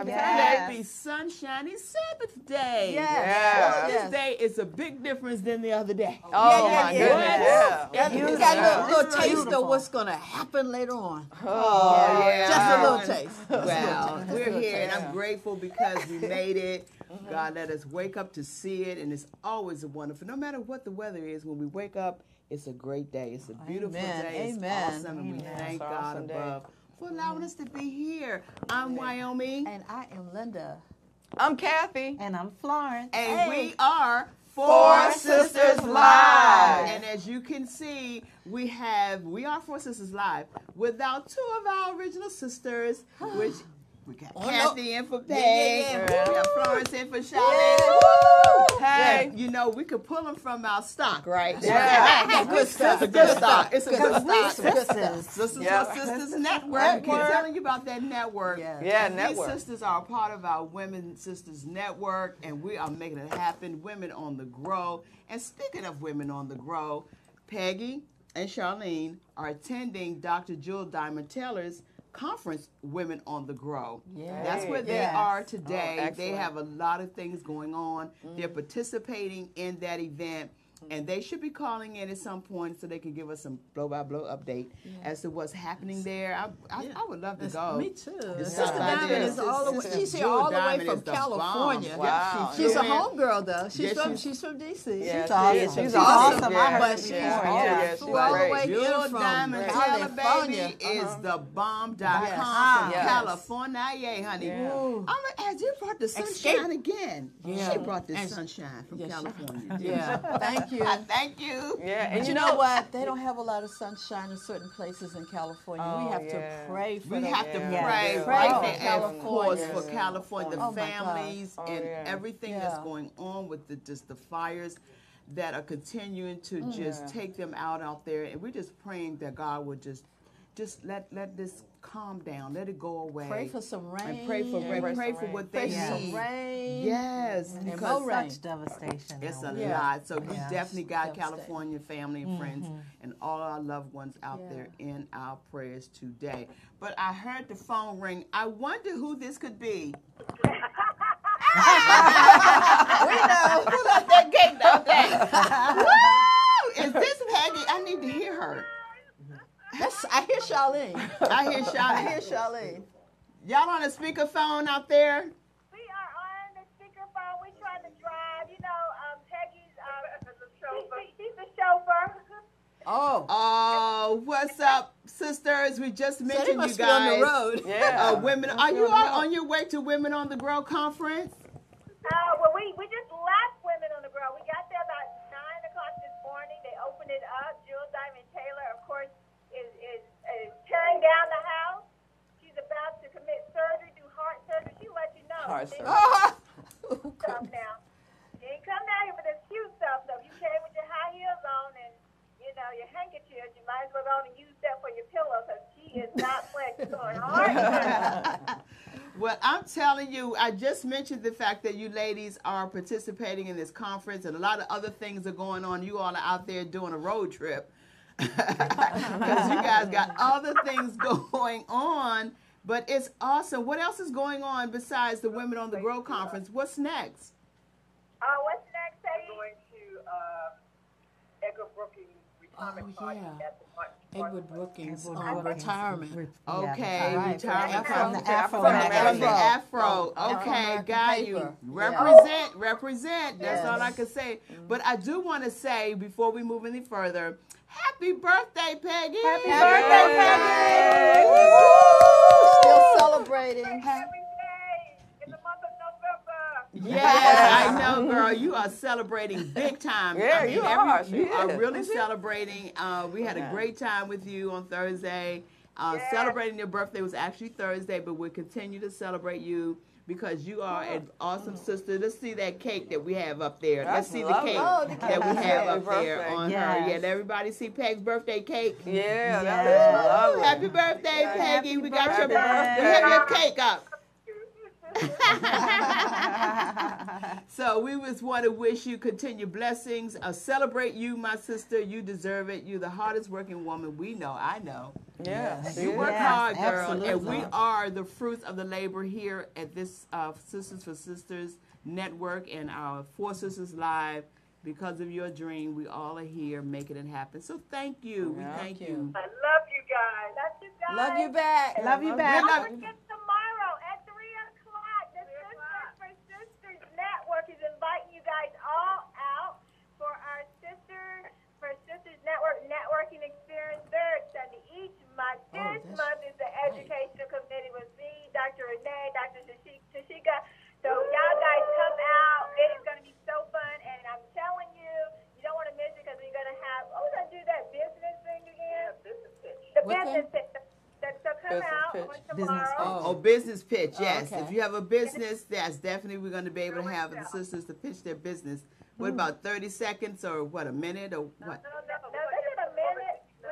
Happy sunshiny Sabbath day. This day is a big difference than the other day. Oh, my goodness. You got a little taste of what's going to happen later on. Oh, yeah. Just a little taste. Well, we're here, and I'm grateful because we made it. God let us wake up to see it, and it's always a wonderful, no matter what the weather is, when we wake up, it's a great day. It's a beautiful day. It's awesome, and we thank God above for allowing us to be here. I'm Wyoming. And I am Linda. I'm Kathy. And I'm Florence. And we are Four Sisters Live. And as you can see, we are Four Sisters Live without two of our original sisters, which we got Kathy in for Peg. We got Florence in for Charlotte. Hey, you know, we could pull them from our stock, right? Yeah. Good stuff. It's a good stock. It's a good stock. Sisters. Sisters Network. I keep telling you about that network. Network. These sisters are a part of our Women Sisters Network, and we are making it happen. Women on the Grow. And speaking of Women on the Grow, Peggy and Charlene are attending Dr. Jewel Diamond Taylor's conference, Women on the Grow. That's where they are today. They have a lot of things going on. They're participating in that event, and they should be calling in at some point so they can give us some blow-by-blow update as to what's happening there. I would love to go. Me too. Sister Diamond is all the way. She's here all the way from California. Wow. She's a homegirl though. She's from DC. Yeah, she's awesome. But she's flew all the way in from California. Is the bomb.com from California, honey. I'm gonna ask you brought the sunshine again. She brought the sunshine from California. Thank you. Thank you. Yeah, and you know what? They don't have a lot of sunshine in certain places in California. We have to pray for them. We have to pray right there, of course, for California, the families and everything that's going on with just the fires that are continuing to just take them out there. And we're just praying that God would just let this calm down, let it go away. Pray for some rain. And pray for rain. Pray for what they need. Some rain. Yes, because such devastation. It's a lot. So we definitely got California family and friends and all our loved ones out there in our prayers today. But I heard the phone ring. I wonder who this could be. We know who left that gate that day. Woo! Is this Peggy? I need to hear her. I hear Charlene. I hear Charlene. Y'all on a speakerphone out there? We are on the speakerphone. We're trying to drive. You know, Peggy's she's the chauffeur. Oh, what's up, sisters? We just mentioned you guys. Be on the road. Women. Are you all on your way to Women on the Grow conference? Well, we just left Women on the Grow. We got there about 9 o'clock this morning. They opened it up. Jewel Diamond Taylor, of course, is tearing down the house. She's about to commit surgery, do heart surgery. She let you know. Heart surgery. Stuff now. She ain't come down here for this cute stuff. So if you came with your high heels on and your handkerchief, you might as well go and use that for your pillow because she is not flexible. Heart surgery. Well, I'm telling you, I just mentioned the fact that you ladies are participating in this conference and a lot of other things are going on. You all are out there doing a road trip. Because you guys got other things going on, but it's awesome. What else is going on besides the Women on the Grow conference? What's next? What's next, Peggy? We're going to Edgar Brookings' retirement party at the park. Edward Brookings on retirement. Okay, retirement from the Afro. From the Afro. Okay, got you. Represent. That's all I can say. But I do want to say, before we move any further, happy birthday, Peggy. Happy birthday, Peggy. Still celebrating. Yes, I know, girl. You are celebrating big time. Yeah, you are. You are She is. really celebrating. We had a great time with you on Thursday. Celebrating your birthday was actually Thursday, but we'll continue to celebrate you because you are an awesome sister. Let's see that cake that we have up there. Let's see the cake that we have up there on her. Yeah, and everybody see Peg's birthday cake. Yeah, that is lovely. Happy birthday, Peggy. Happy We got your birthday. we have your cake up. So we just want to wish you continued blessings. Celebrate you, my sister. You deserve it. You're the hardest working woman we know. I know. Yeah. You work hard, girl. absolutely. And we are the fruits of the labor here at this Sisters for Sisters network and our Four Sisters Live. Because of your dream, we all are here making it happen. So thank you. We thank you. I love you guys. Love you guys. Love you back. Love you back. Don't forget tomorrow at 3 o'clock, the Sisters for Sisters Network is inviting you guys all out for our Sisters for Sisters Network networking experience third Sunday each month. This month is the Educational Committee with me, Dr. Renee, Dr. Tashika. So y'all guys come out. It is going to be so fun, and I'm telling you, you don't want to miss it because we're going to have, we're going to do that business thing again. Business pitch. The What business thing. So come Business out pitch. on tomorrow. Oh, business pitch, yes. Okay. If you have a business, that's definitely we're going to be able to have the sisters to pitch their business. What about 30 seconds or what, a minute or what? No, this is a minute. No.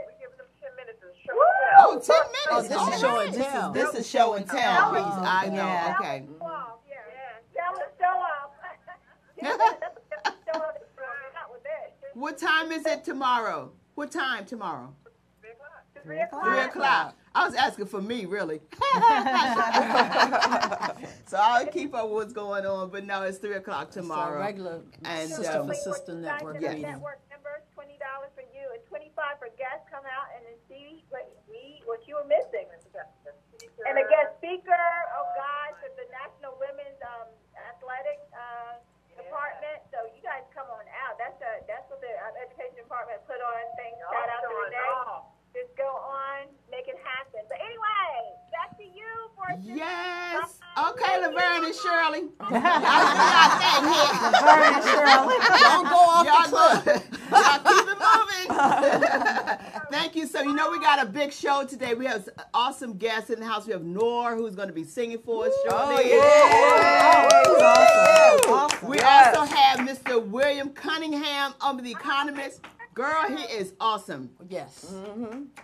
We give them 10 minutes to show Oh, 10 minutes. Oh, this is show and tell. This is show and tell piece. Oh, I know. yeah. Okay. Show off, show off. Show off. Not with that. What time is it tomorrow? What time tomorrow? 3 o'clock. 3 o'clock. I was asking for me, really. So I'll keep up with what's going on, but no, it's 3 o'clock It's our tomorrow. regular And, sister for um, sister network Guys, meeting. network members, $20 for you and $25 for guests. Come out and then see what you were missing. And a guest speaker, oh gosh, with the National Women's Athletic Department. So you guys come on out. That's what the Education Department put on things. Shout out to Renee. Just go on, make it happen. But anyway, back to you for Yes. Okay, Laverne and Shirley. Laverne and Shirley. Don't go off Y'all the cliff. Y'all keep it moving. Thank you. So you know we got a big show today. We have awesome guests in the house. We have Noor, who's going to be singing for us shortly. Awesome. We also have Mr. William Cunningham, The Economist. Girl, he is awesome. Yes.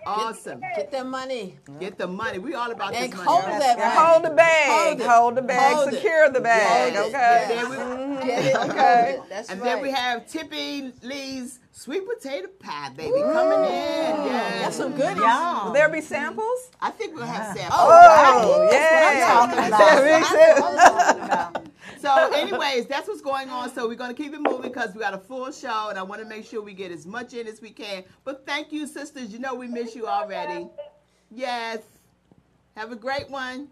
Awesome. Get that money. Get the money. We all about And this hold money. that money. Hold the bag. Hold the bag. Hold it. Secure the bag. Hold it. Okay. Then we- Get it. Okay. Hold it. That's And right. then we have Tippy Lee's sweet potato pie, baby, coming in. Yes. That's some goodies. Will there be samples? I think we'll have samples. Oh, yeah. Talking about. So, anyways, that's what's going on. So we're going to keep it moving because we got a full show, and I want to make sure we get as much in as we can. But thank you, sisters. You know we miss you already. Yes. Have a great one.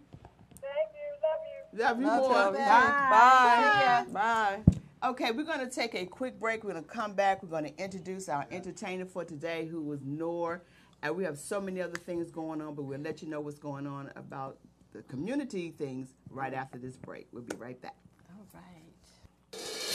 Thank you. Love you. Love you more. Bye. Bye. Okay, we're going to take a quick break. We're going to come back. We're going to introduce our entertainer for today, who was Noor. And we have so many other things going on, but we'll let you know what's going on about the community things right after this break. We'll be right back. All right.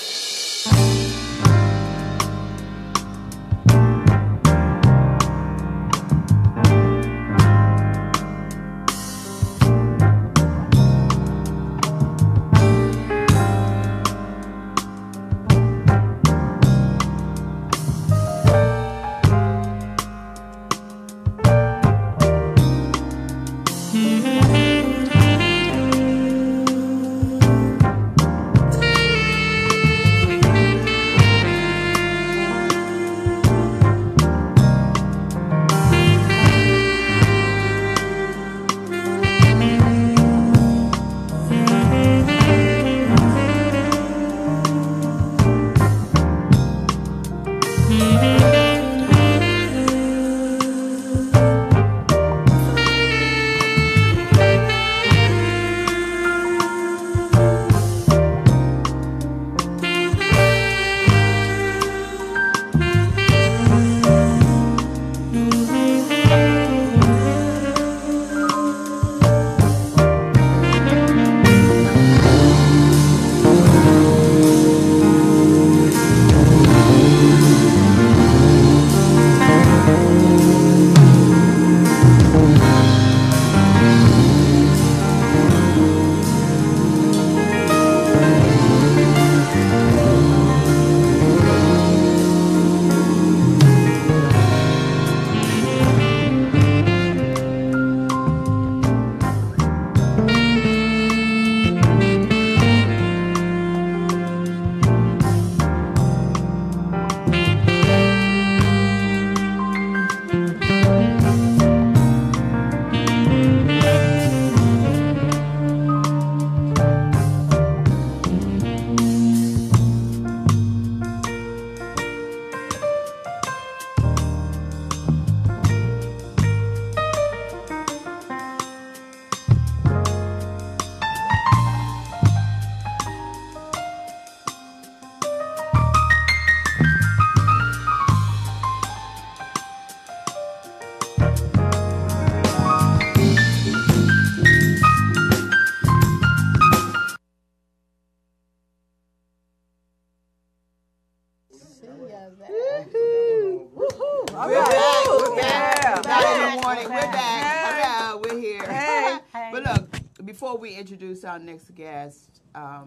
before we introduce our next guest, I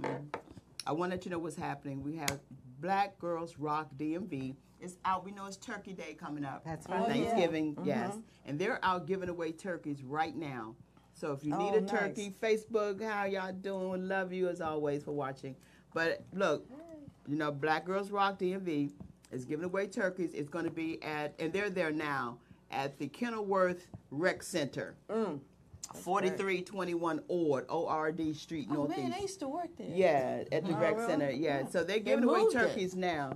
want to let you know what's happening. We have Black Girls Rock DMV. It's out. We know it's Turkey Day coming up. That's right. Thanksgiving, yes. And they're out giving away turkeys right now. So if you need a turkey, Facebook, how y'all doing? Love you as always for watching. But look, you know, Black Girls Rock DMV is giving away turkeys. It's going to be and they're there now, at the Kenilworth Rec Center. 4321 Ord Street, Northeast. Man, I used to work there. Yeah, at the Rec Center. Yeah, so they're giving away turkeys now.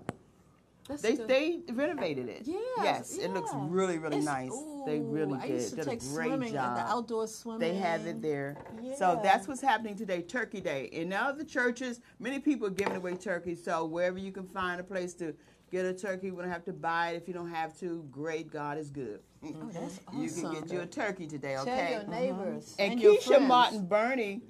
They renovated it. Yes, it looks really, really nice. They really did a great job. The outdoor swimming. They have it there. So that's what's happening today, Turkey Day. In other churches, many people are giving away turkeys. So wherever you can find a place to get a turkey, you don't have to buy it. If you don't have to, great, God is good. Oh, that's awesome. You can get you a turkey today, okay? Tell your neighbors. And your Keisha friends. Martin Bernie,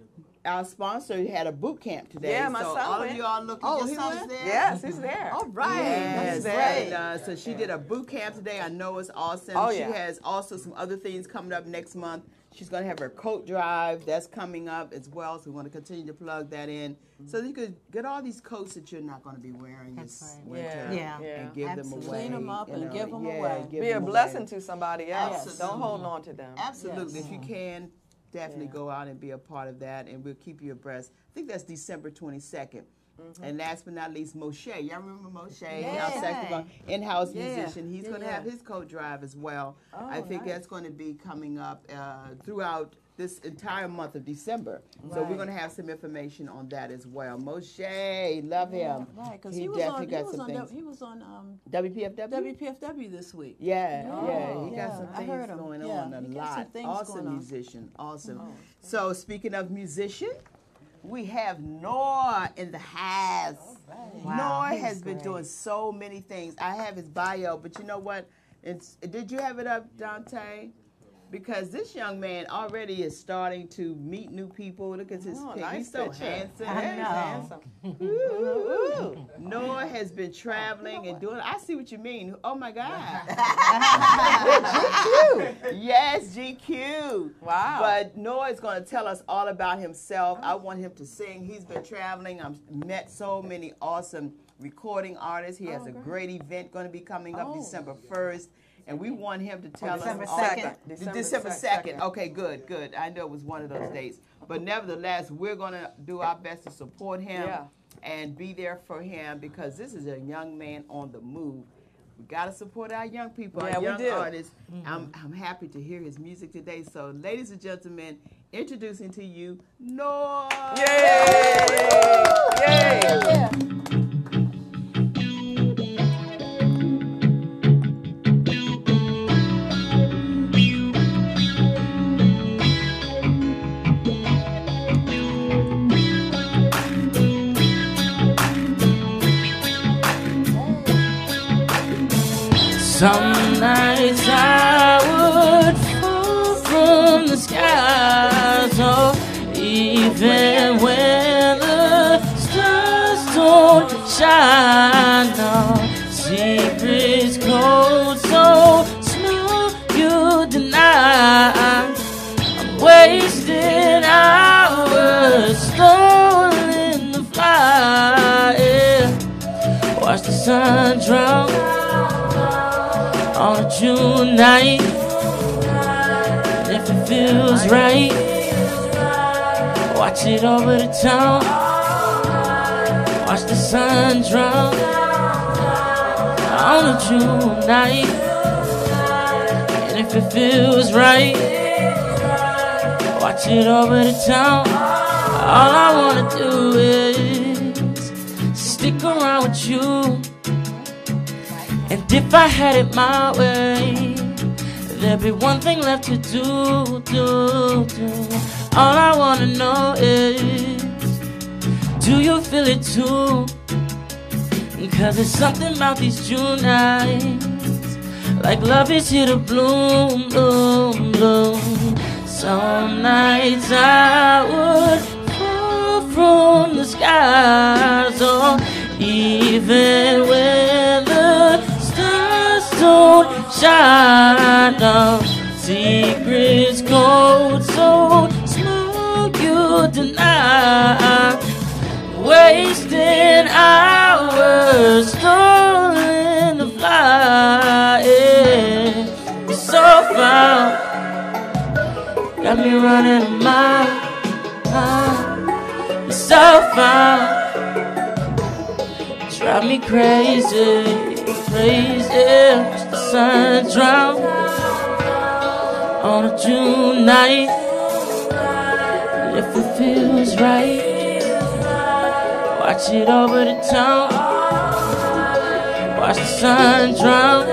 our sponsor, had a boot camp today. Yeah, my so son all went. of you all looking. Oh, your he son's went? there? Yes, he's there. All right. Yes, That's great. and so she did a boot camp today. I know it's awesome. Oh, she yeah. has also some other things coming up next month. She's going to have her coat drive. That's coming up as well, so we want to continue to plug that in. So you could get all these coats that you're not going to be wearing this winter Yeah. and give them away. Clean them up you and know. give them Yeah, away. give Be a them blessing away. to somebody else. Absolutely. Don't hold on to them. Absolutely. Yes. If you can, definitely go out and be a part of that, and we'll keep you abreast. I think that's December 22nd. And last but not least, Moshe. Y'all remember Moshe? Our saxophone in-house musician. He's going to have his coat drive as well. I think that's going to be coming up throughout this entire month of December. So we're going to have some information on that as well. Moshe, love him. Right, because He he was definitely on, got some things. he was on WPFW? WPFW this week. Yeah, he got some I things heard him. going Yeah, on a he got lot. some things Awesome going on. musician, awesome. So speaking of musician, we have Noah in the house. Noah has been doing so many things. I have his bio, but you know what? Did you have it up, Dante? Because this young man already is starting to meet new people. Look at his pic. Nice He's so picture. handsome. I know. Ooh. Noah has been traveling and doing. I see what you mean. Oh my God. GQ. Yes, GQ. Wow. But Noah is going to tell us all about himself. I want him to sing. He's been traveling. I've met so many awesome recording artists. He has a great event going to be coming up December 1st. And we want him to tell December us all 2nd. December 2nd. Okay, good. I know it was one of those dates. But nevertheless, we're going to do our best to support him and be there for him, because this is a young man on the move. We got to support our young people, our young artists. I'm happy to hear his music today. So, ladies and gentlemen, introducing to you, Noah. Yay! Yay! Some nights I would fall from the skies, oh, even when the stars don't shine. No secrets cold, so small you deny. I'm wasting hours, stolen the fire. Watch the sun drown on a June night. And if it feels right, watch it over the town. Watch the sun drown on a June night. And if it feels right, watch it over the town. All I wanna do is stick around with you. And if I had it my way, there'd be one thing left to do. All I wanna know is, do you feel it too? 'Cause there's something about these June nights, like love is here to bloom, bloom, bloom. Some nights I would fall from the skies, oh, even when the stars don't shine. No secrets cold, so small you got me running a mile. You're so fine, drive me crazy, crazy. Watch the sun drown on a June night. If it feels right, watch it over the town. Watch the sun drown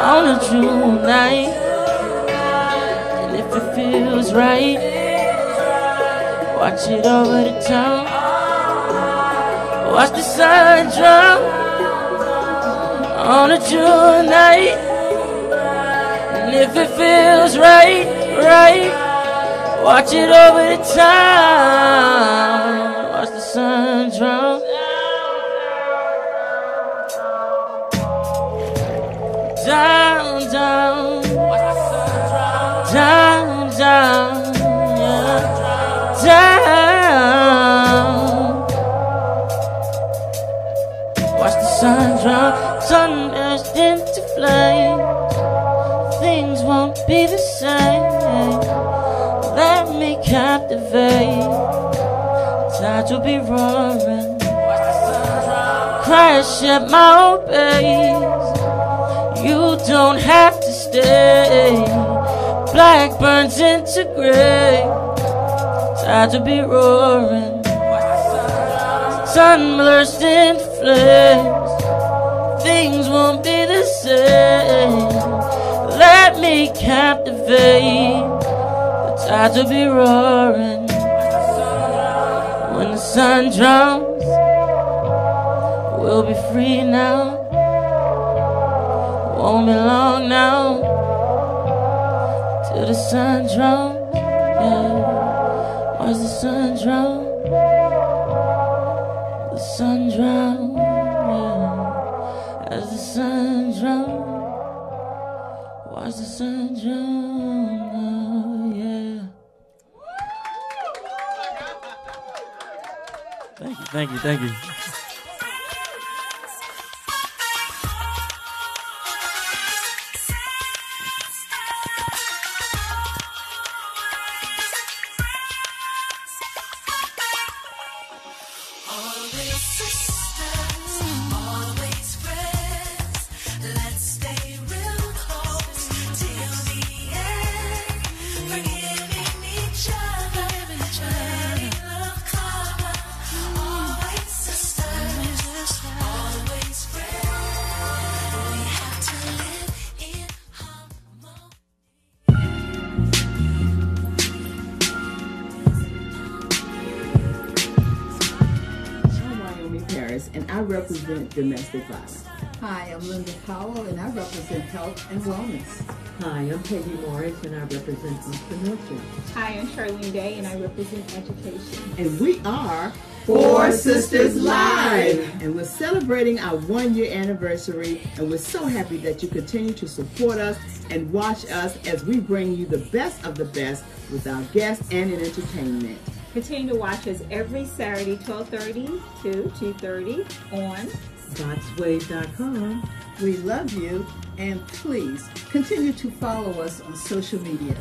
on a June night. And if it feels right, watch it over the town. Watch the sun drown on a June night. And if it feels right, right, watch it over the town. Watch the sun drown. Down, down, down, down, yeah. Down. Watch the sun drown, sun burst into flame. Things won't be the same. Let me captivate. Tides will be roaring. Crash at my own pace. You don't have to stay. Black burns into gray. Tides will be roaring. Sun burst into flames. Things won't be the same. Let me captivate. The tides will be roaring. When the sun drowns, we'll be free now. Won't be long now till the sun drowns. Yeah, watch the sun drown. The sun drown. Yeah, as the sun drowns. Watch the sun drown. Oh, yeah. Thank you, thank you, thank you. And I represent domestic violence. Hi, I'm Linda Powell, and I represent health and wellness. Hi, I'm Peggy Morris, and I represent entrepreneurship. Hi, I'm Charlene Day, and I represent education. And we are Four Sisters Live. And we're celebrating our 1-year anniversary, and we're so happy that you continue to support us and watch us as we bring you the best of the best with our guests and in entertainment. Continue to watch us every Saturday, 12:30 to 2:30 on botswave.com. We love you, and please continue to follow us on social media.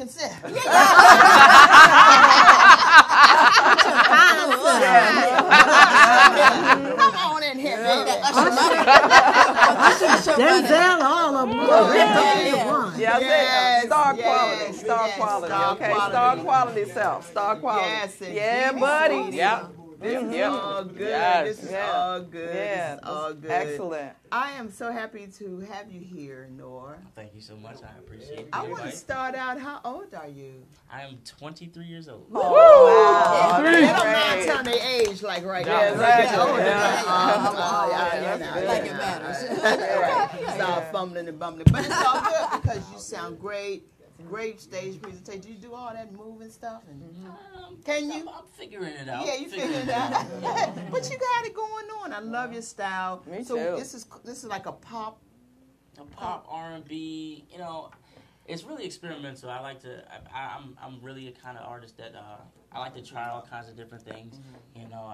consent. Come on in here, baby. Denzel, all of them. Yes, star yes, quality, yes, star quality, star okay? quality. Star quality self, star quality. Yes, and yeah, Jeannie buddy. Sweetie. Yep. This is Yep. all good. Yes, This is yeah. all good. Yeah, This is all good. excellent. I am so happy to have you here, Nor. Thank you so much. I appreciate it. I want to start out. How old are you? I am 23 years old. Oh, wow. They don't mind Great. telling their age like right now. Yeah, When right. you get older, Yeah. like, That's good. Like it matters. Start fumbling and bumbling. But it's all good because you sound great. Great stage presentation. Do you do all that moving stuff? And can you? I'm figuring it out. Yeah, you figuring it out. But you got it going on. I love your style. Me so too. this is like a pop. A pop R&B, you know, it's really experimental. I like to. I'm really a kind of artist that I like to try all kinds of different things. You know,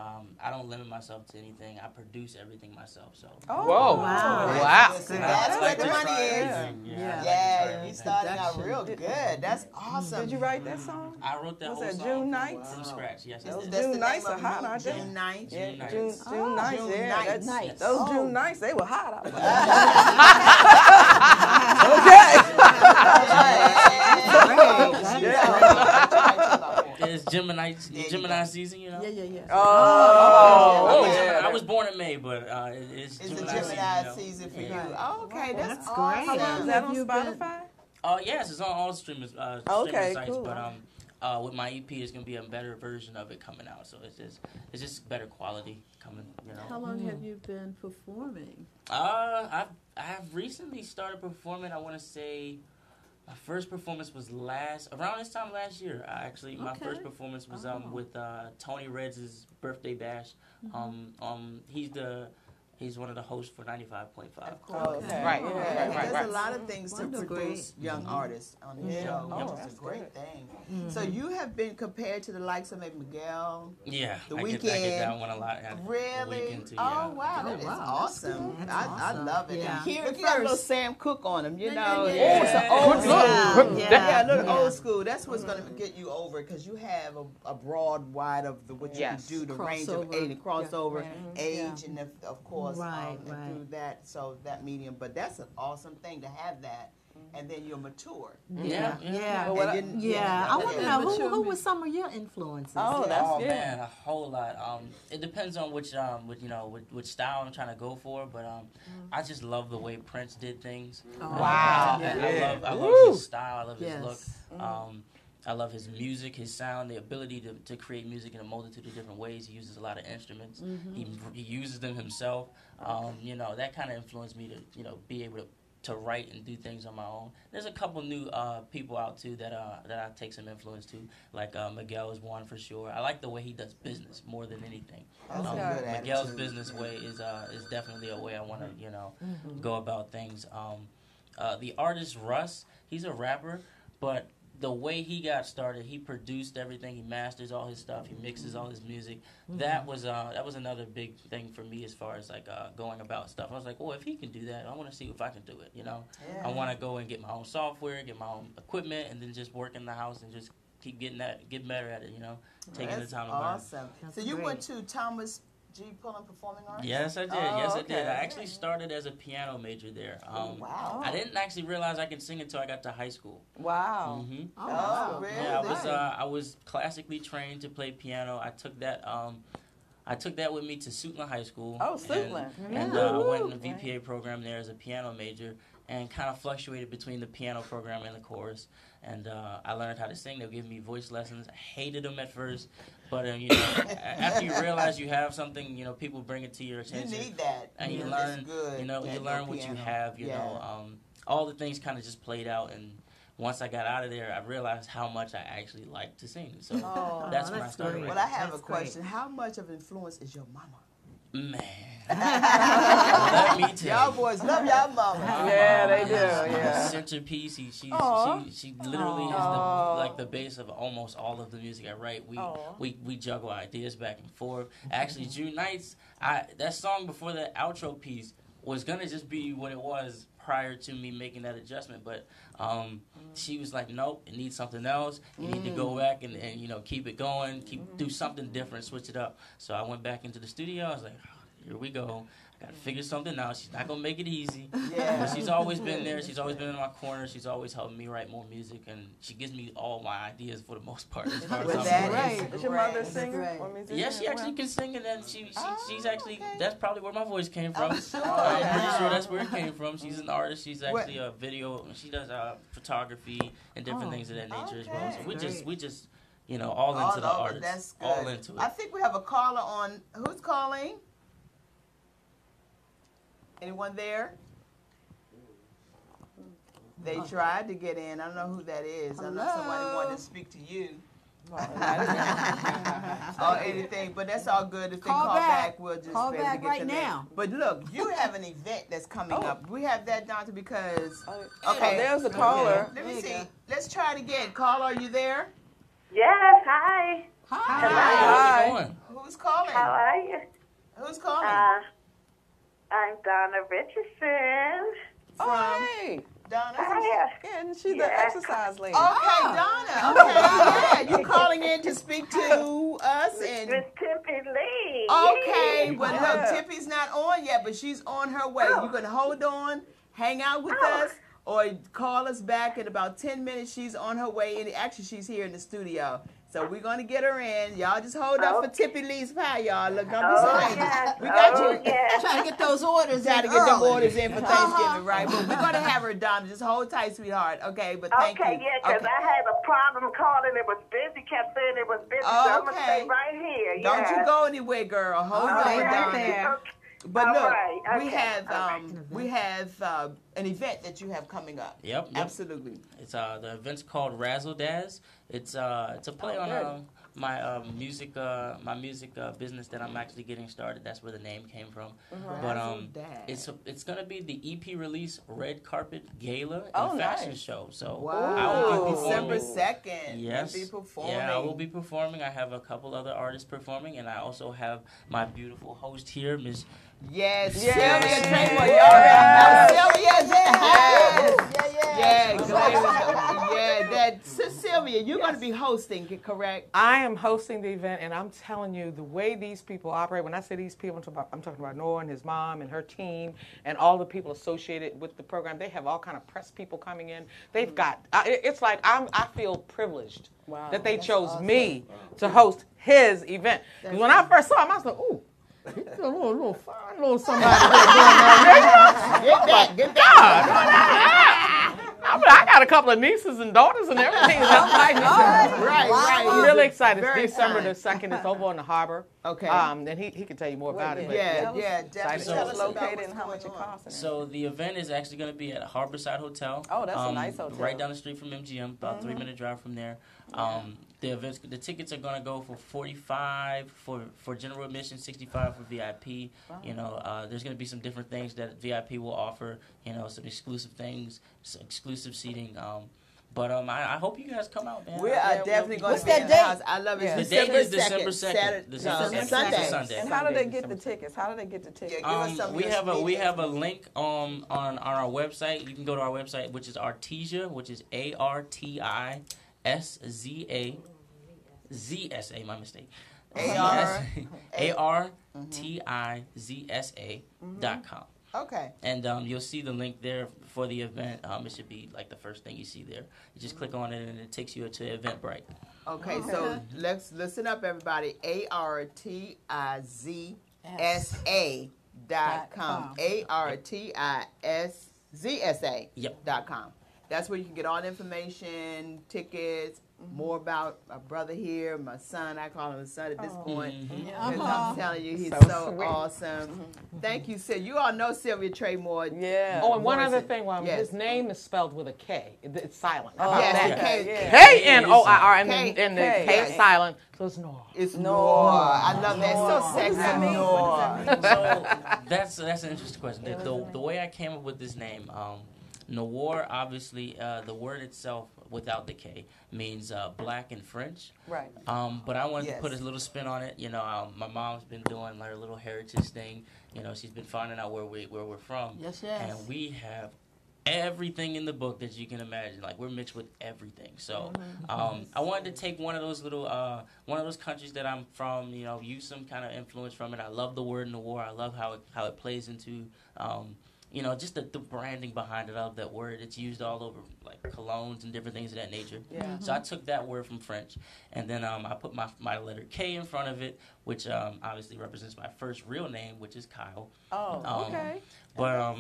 I don't limit myself to anything. I produce everything myself. So. Oh, Whoa. Wow. Wow. That's where the money is. everything. Yeah. Yeah, you starting out real good. That's awesome. Did you write that song? I wrote that Was whole that song June nights? from scratch. Yes, I That's did. the June name nights of are hot, the aren't they? June nights. Yeah, June June, nights. June nights. June Yeah, nights. that's, Nights. those Oh. June nights, they were hot out there. It's Gemini season, you know. Yeah. Oh, yeah. I was born in May, but it's It's the Gemini season. Gemini You know? season for you. Yeah. Oh, okay, that's great. awesome. Is that on Have you been- Spotify? Yes, it's on all streaming Okay, sites. cool. But with my EP, it's gonna be a better version of it coming out. So it's just better quality coming. You know. How long have you been performing? I've recently started performing. I want to say my first performance was around this time last year. My Okay. first performance was Oh. with Tony Reds' birthday bash. He's one of the hosts for 95.5. Of course. Oh, okay. Right. Yeah, There's right, a right. lot of things to Wonderful. produce young artists on the show, Oh, which is that's a great good. thing. So you have been compared to the likes of maybe Miguel. Yeah, The I Weeknd. get that one a lot. And The Really? Weeknd too, Oh yeah. wow, that is awesome. That's I awesome. love it. Yeah. Look, you got a little Sam Cooke on him, you know. Yeah. It's an old school. Yeah. Yeah, a little old school. That's what's going to get you over because you have a broad, wide of what you Yes. can do, the range of Crossover. age, and crossover, Yeah. age, and of course, Right, and right. through that, so that medium. But that's an awesome thing to have that, and then you're mature. Yeah. Yeah. Well, And then- I want to know Yeah. who were some of your influences? Oh, that's Oh good. man, a whole lot. It depends on which style I'm trying to go for, but I just love the way Prince did things. Wow. I love his style. I love his Yes. look. I love his music, his sound, the ability to create music in a multitude of different ways. He uses a lot of instruments. He uses them himself. That kind of influenced me to be able to write and do things on my own. There's a couple new people out too that I take some influence to, like Miguel is one for sure. I like the way he does business more than anything. That's a good Miguel's attitude. business way is definitely a way I want to go about things. The artist Russ, he's a rapper, but the way he got started, he produced everything, he masters all his stuff, he mixes all his music. That was another big thing for me as far as like going about stuff. I was like, oh, if he can do that, I want to see if I can do it. Yeah. I want to go and get my own software, get my own equipment, and then just work in the house and just keep get better at it. Taking That's the time to learn. awesome. That's so you great. went to Thomas G. Pullen Performing Arts? Yes, I did. Oh, Yes, I okay. did. I actually started as a piano major there. Wow. I didn't actually realize I could sing until I got to high school. Wow. Mm-hmm. Oh, really? Yeah, I was classically trained to play piano. I took that with me to Suitland High School. Oh, Suitland. And I went in the VPA program there as a piano major and kind of fluctuated between the piano program and the chorus. And I learned how to sing. They would give me voice lessons. I hated them at first, but after you realize you have something, people bring it to your You attention. need that. And you It's learn, good to you have learn your what you piano. have. Yeah. All the things kind of just played out, and once I got out of there, I realized how much I actually liked to sing. So Oh, that's when I that's started. great. writing. Well, I have That's a question. How much of influence is your mama? Man, let me tell Y'all you. boys love y'all mama. Yeah, they do. The Yeah. centerpiece. She Aw. literally is Aw. the base of almost all of the music I write. Aw. We juggle ideas back and forth. Actually, June Nights, that song before the outro piece was gonna just be what it was prior to me making that adjustment. But she was like, nope, it needs something else. You need to go back and keep it going, do something different, switch it up. So I went back into the studio. I was like, here we go. I got to figure something out. She's not going to make it easy. Yeah. But she's always been there. She's always been in my corner. She's always helping me write more music. And she gives me all my ideas for the most part. As far as I'm concerned. Is your mother a singer or musician? Yeah, she actually can sing, and then she's actually, that's probably where my voice came from. Sure. I'm pretty sure that's where it came from. She's an artist. She's actually a video. She does photography and different things of that nature as well. So we just all into the artists. That's good. All into it. I think we have a caller on. Who's calling? Anyone there? They tried to get in. I don't know who that is. I know somebody wanted to speak to you. Or anything, but that's all good. If they call back, we'll just call be able to back get right to now. that. But look, you have an event that's coming up. We have that, Doctor, because There's a caller. Let me see. Let's try it again. Caller, are you there? Yes, hi. How's Hi. it going? Who's calling? How are you? Who's calling? I'm Donna Richardson. Hey. Donna. Hi. Yeah, and she's the exercise lady. Okay, Donna. Okay, yeah. You calling in to speak to us and. Miss Tippy Lee. Okay, but look, Tippy's not on yet, but she's on her way. You can hold on, hang out with us, or call us back in about 10 minutes. She's on her way, and actually she's here in the studio. So we're going to get her in. Y'all just hold up for Tippy Lee's pie, y'all. Look, don't be sorry. Yes. We got you. Yes. Trying to get those orders Trying to in get them early. orders in for Thanksgiving, right? But we're going to have her, Donna. Just hold tight, sweetheart. Okay, but thank you. Okay, yeah, because I had a problem calling. It was busy. Kept saying it was busy. So I'm going to stay right here. Don't you go anywhere, girl. Hold on, Donna. there. But look, right. we Okay. have we have an event that you have coming up. Yep. Absolutely. It's the event's called Razzle Dazz. It's a play on my music business that I'm actually getting started. That's where the name came from. But it's gonna be the EP release red carpet gala and fashion show. So I will be December performing. 2nd. Yes. You'll be performing. Yeah, I will be performing. I have a couple other artists performing, and I also have my beautiful host here, Miss. Yes. Yes. Sylvia Traymore. Y'all already know Sylvia's in the house. Yeah. Sylvia, you're going to be hosting, correct? I am hosting the event, and I'm telling you, the way these people operate, when I say these people, I'm talking about Noah and his mom and her team and all the people associated with the program. They have all kind of press people coming in. They've got, it's like I feel privileged that they chose me to host his event. When I first saw him, I was like, ooh. A little fine, little somebody Get that. I got a couple of nieces and daughters and everything. Right. I'm really excited. It's December the 2nd. It's over on the harbor. Okay. And he can tell you more about it. But Definitely. Tell us located and how much it costs. So the event is actually going to be at Harborside Hotel. Oh, that's a nice hotel. Right down the street from MGM, about 3-minute drive from there. The tickets are going to go for $45 for general admission, $65 for VIP. Wow. There's going to be some different things that VIP will offer. Some exclusive things, some exclusive seating. But I hope you guys come out, man. We are definitely going to be that in the date? house. I love it. The It's date is December Saturday, 2nd. Sunday. And how do they get the tickets? We have a link on our website. You can go to our website, which is Artesia, which is ARTISZA. ZSA, my mistake. ARTIZSA.com. Okay. And you'll see the link there for the event. It should be like the first thing you see there. You just click on it and it takes you to Eventbrite. Okay, so let's listen up, everybody. ARTIZSA.com. ARTIZSA.com. That's where you can get all the information, tickets, more about my brother here, my son. I call him a son at this point. Because I'm telling you, he's so awesome. Thank you, Sylvia. You all know Sylvia Traymore. Yeah. Oh, and one other thing, his name is spelled with a K. It's silent. How about Yes, that? K-N-O-I-R, and the K is silent, so it's Noah. It's Noah. I love that. So sexy, Noah. So that's an interesting question. The way I came up with this name, Noir, obviously, the word itself, without the K, means black in French. Right. But I wanted to put a little spin on it. My mom's been doing her little heritage thing. She's been finding out where we're from. Yes. And we have everything in the book that you can imagine. Like, we're mixed with everything. So I wanted to take one of those little, one of those countries that I'm from, you know, use some kind of influence from it. I love the word noir. I love how it plays into, you know, just the branding behind it of that word. It's used all over, like colognes and different things of that nature. Yeah. So I took that word from French, and then I put my letter K in front of it, which obviously represents my first real name, which is Kyle. Oh, okay. But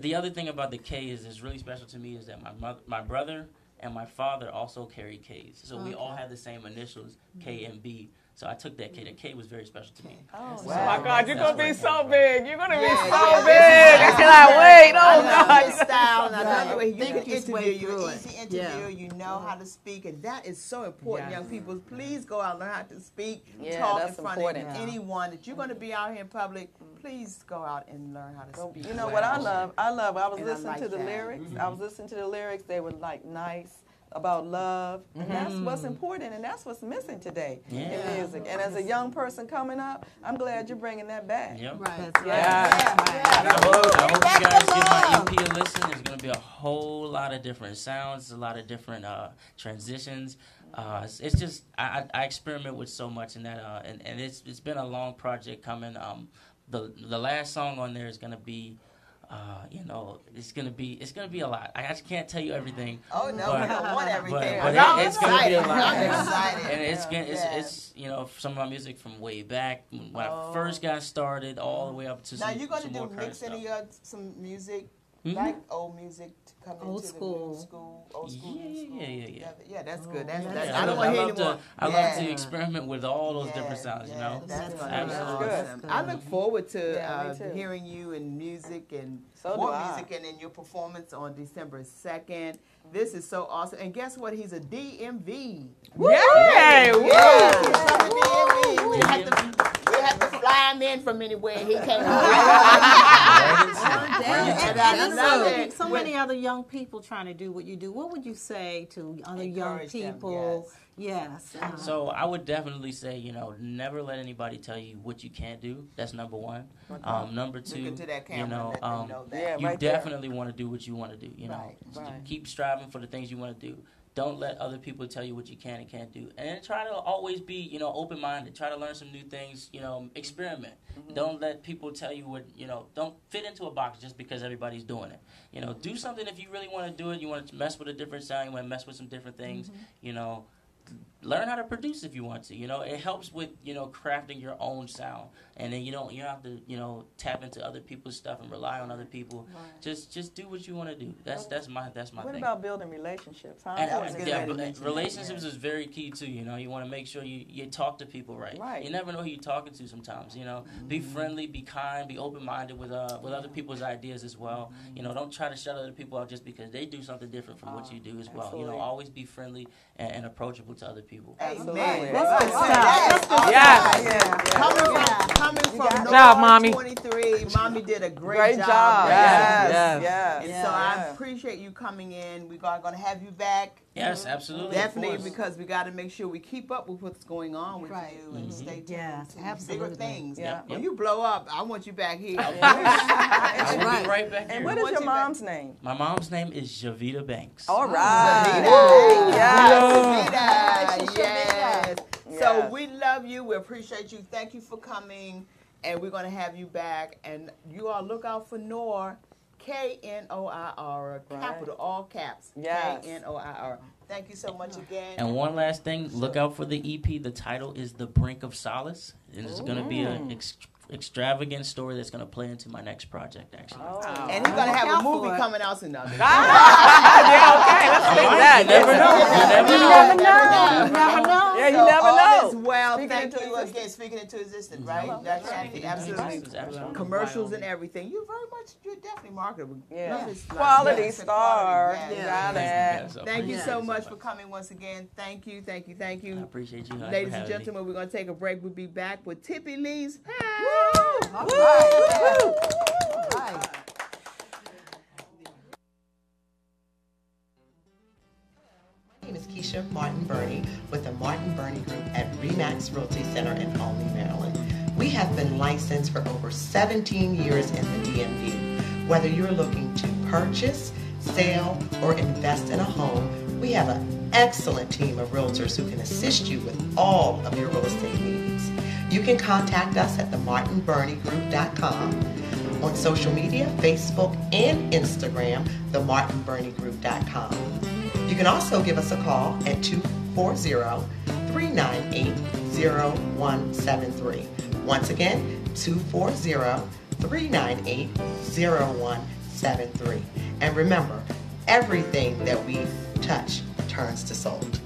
the other thing about the K is really special to me is that my brother and my father also carry Ks. So we all have the same initials, K and B. So I took that K. That K was very special to me. Oh, Oh my God, you're going to be so from. big. You're going to be so yeah. big. I cannot wait. Oh, God. His style, and I love the way you Think can his way interview. You're through an it. easy interview. Yeah. You know how to speak, and that is so important, Yes. young people. Please go out and learn how to speak, Yeah, talk that's in front important. of anyone. That you're going to be out here in public, please go out and learn how to speak. You know what I love? I was And I listening like to the that. lyrics. I was listening to the lyrics. They were like nice, about love, and that's what's important, and that's what's missing today in music. And as a young person coming up, I'm glad you're bringing that back. Yep. Right. I hope you guys give my EP a listen. There's going to be a whole lot of different sounds, a lot of different transitions. It's just I experiment with so much in that, and it's been a long project coming. The last song on there is going to be. You know, it's gonna be a lot. I just can't tell you everything. Oh no, we don't want everything. But it's gonna be a lot. I'm excited. And it's you know, some of my music from way back when I first got started, all the way up to Now some, you're gonna some do more current mix any stuff. some music, Mhm. like old music to come Old into school. the new school, old school, new school. Yeah. Yeah, that's good. That's Yeah, I don't want to hear love anymore. I love to experiment with all those different Yes, sounds. You yes, know, that's gonna be absolutely. awesome. I look forward to Yeah, me too. hearing you in music and So do more I. music and in your performance on December 2nd. This is so awesome. And guess what? He's a DMV. Yay! Woo! Yeah, he's from the DMV. We have to fly him in from anywhere he came. And so many other young people trying to do what you do. What would you say to other young Encourage them, people? Yes. So I would definitely say, you know, never let anybody tell you what you can't do. That's number one. Number two, Look into that camera you know, and let them know that. Yeah, you right there. definitely want to do what you want to do. You know, Right. keep striving for the things you want to do. Don't let other people tell you what you can and can't do. And then try to always be, you know, open-minded. Try to learn some new things, you know, experiment. Don't let people tell you what, you know, don't fit into a box just because everybody's doing it. You know, do something if you really want to do it. You want to mess with a different sound. You want to mess with some different things, you know. Learn how to produce if you want to. You know, it helps with, you know, crafting your own sound, and then you don't have to, you know, tap into other people's stuff and rely on other people. Right. Just do what you want to do. That's my What thing. about building relationships? How And, important is yeah, that? but relationships is very key too. You know, you want to make sure you talk to people right. Right. You never know who you're talking to sometimes. You know, be friendly, be kind, be open-minded with other people's ideas as well. You know, don't try to shut other people out just because they do something different from what you do as well. You absolutely. know, always be friendly and approachable to other people. Absolutely. That's good stuff. Yeah. Coming from Good job, Mommy. 23, Mommy did a great Great job. job. Yes. Yes. And so I appreciate you coming in. We are going to have you back. Yes, absolutely. Definitely, of course. because we got to make sure we keep up with what's going on with Right. you and stay tuned Yes, to absolutely. bigger things. Yeah. When you blow up, I want you back here. I will be right back And here. what is your mom's name? My mom's name is Javita Banks. All right. Yes. Yes. So Yes. we love you. We appreciate you. Thank you for coming. And we're going to have you back. And you all look out for Noir, Knoir, capital, all caps. Yes. Knoir. Thank you so much again. And one last thing, look out for the EP. The title is The Brink of Solace. And it's going to be an extravagant story that's going to play into my next project, actually. And he's going to have a movie coming out soon. Yeah, okay, let's take that. You never know. You never know. Yeah, you never all know. is well. Speaking Thank into you existence. again. Speaking into existence, right? That's absolutely. Commercials and everything. You're definitely marketable. Yeah. Love this stuff. Quality Yes, star. quality. You Yes. got it. Thank you so much for coming once again. Thank you. I appreciate you. Ladies and gentlemen, we're going to take a break. We'll be back with Tippy Lee's Pie. All right. My name is Keisha Martin Burney with the Martin Burney Group at Remax Realty Center in Olney, Maryland. We have been licensed for over 17 years in the DMV. Whether you're looking to purchase, sell, or invest in a home, we have an excellent team of realtors who can assist you with all of your real estate needs. You can contact us at themartinburneyGroup.com. On social media, Facebook and Instagram, themartinburneyGroup.com. You can also give us a call at 240-398-0173. Once again, 240-398-0173. And remember, everything that we touch turns to sold.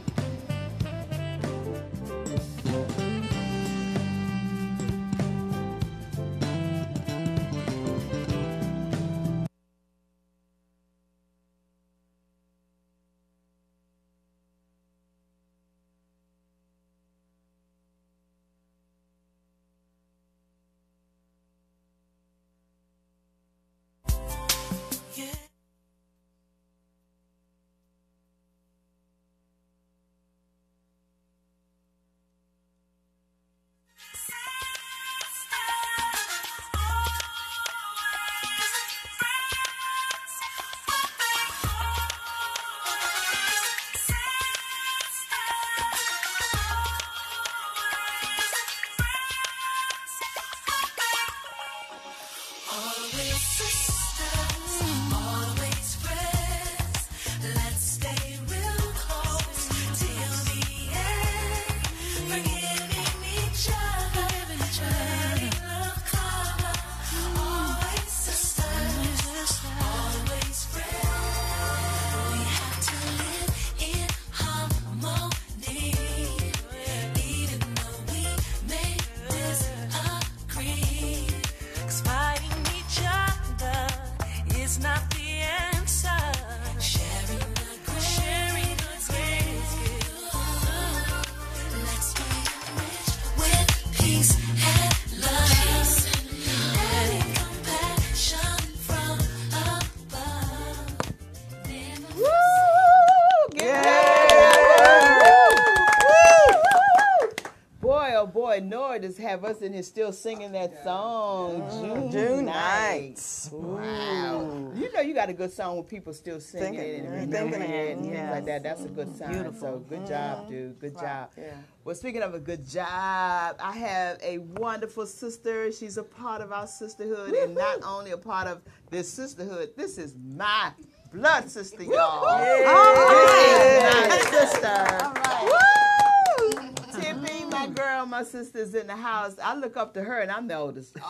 Just have us in here still singing that song, June Nights. Wow. You know you got a good song with people still singing it and remembering it and things like that. That's a good sign. Beautiful. So good job, dude. Good job. Yeah. Well, speaking of a good job, I have a wonderful sister. She's a part of our sisterhood, and not only a part of this sisterhood, this is my blood sister, y'all. This is my sister. All right. Woo! Tippy, my girl, my sister's in the house. I look up to her, and I'm the oldest. She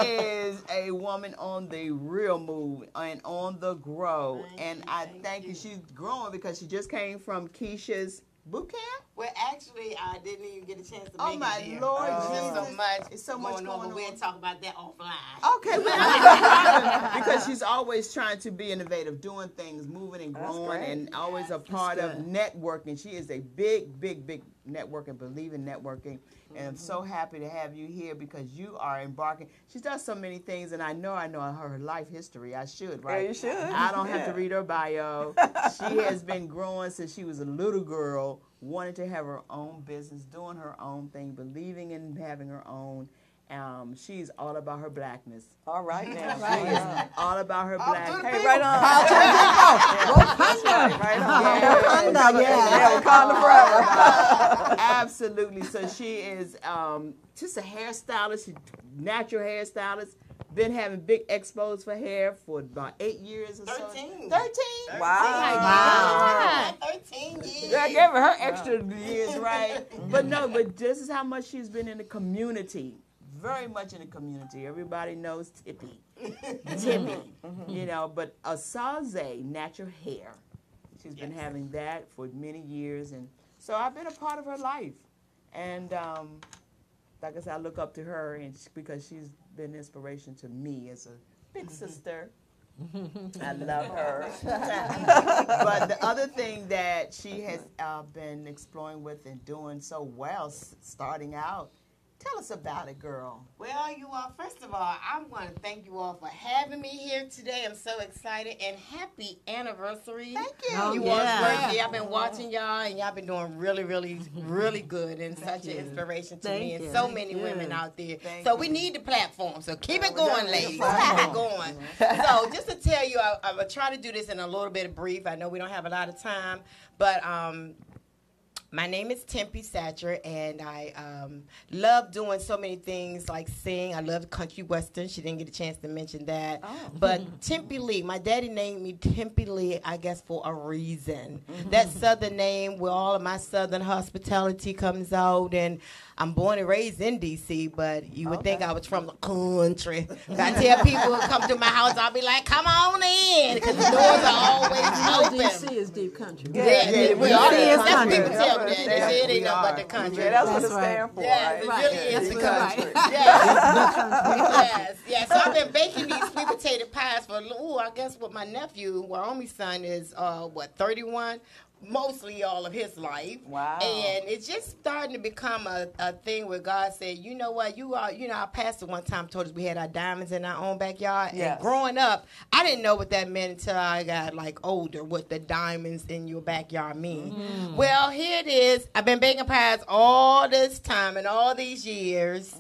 is a woman on the real move and on the grow. And I thank you. She's growing because she just came from Keisha's boot camp. Well, actually, I didn't even get a chance to make it my there. Lord Jesus. so much. It's so much going on. We'll talk about that offline. Okay. Because she's always trying to be innovative, doing things, moving and growing, and always a part of networking. She is a big, big, big networker, believe in networking. And I'm so happy to have you here because you are embarking. She does so many things, and I know her life history. I should, right? Yeah, you should. I don't have to read her bio. She has been growing since she was a little girl, wanting to have her own business, doing her own thing, believing in having her own. She's all about her blackness. All right now. She is all about her blackness. Hey, right on. Wakanda forever. Absolutely. So she is just a hairstylist, natural hairstylist. Been having big expos for hair for about 8 years or 13. 13? Wow. 13 years. I gave her extra years, right? But this is how much she's been in the community. Very much in the community. Everybody knows Tippy. You know, but Asaze natural hair. She's been having that for many years. And so I've been a part of her life. And like I said, I look up to her because she's been an inspiration to me as a big sister. I love her. But the other thing that she has been exploring with and doing so well, starting out, Tell us about it, girl. Well, you all, first of all, I want to thank you all for having me here today. I'm so excited, and happy anniversary. Thank you. You all's birthday. I've been watching y'all, and y'all been doing really, really, really good, and such an inspiration to me and so many women out there. So we need the platform. So keep it going, ladies. Keep it going. So just to tell you, I'm going to try to do this in a little bit of brief. I know we don't have a lot of time, but my name is Tempe Satcher, and I love doing so many things like sing. I love country western. She didn't get a chance to mention that. But Tempe Lee, my daddy named me Tempe Lee, I guess, for a reason. That southern name where all of my southern hospitality comes out, and I'm born and raised in D.C., but you would think I was from the country. I tell people who come to my house, I'll be like, come on in, because the doors are always open. D.C. is deep country. Yeah, we are. That's That's what people tell me. They say it ain't nothing but the country. Yeah, that's what it stands for. Yeah, Right. it really is the country. Right. Yes. Yes. So I've been baking these sweet potato pies for, I guess what my nephew, Wyoming's son, is, 31? Mostly all of his life. Wow. And it's just starting to become a thing where God said, you know what, our pastor one time told us we had our diamonds in our own backyard. Yes. And growing up, I didn't know what that meant until I got older, what the diamonds in your backyard mean. Well, here it is. I've been baking pies all this time and all these years.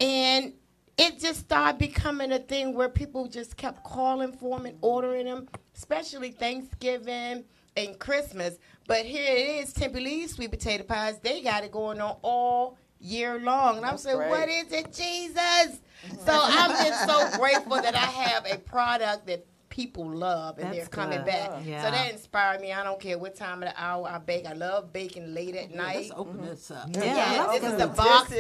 And it just started becoming a thing where people just kept calling for them and ordering them, especially Thanksgiving and Christmas. But here it is, Tempe Lee's sweet potato pies. They got it going on all year long. And I'm saying, what is it, Jesus? So I'm just so grateful that I have a product that people love, and they're coming back. Yeah. So that inspired me. I don't care what time of the hour I bake. I love baking late at night. Let's open this up. Yeah, this is the box.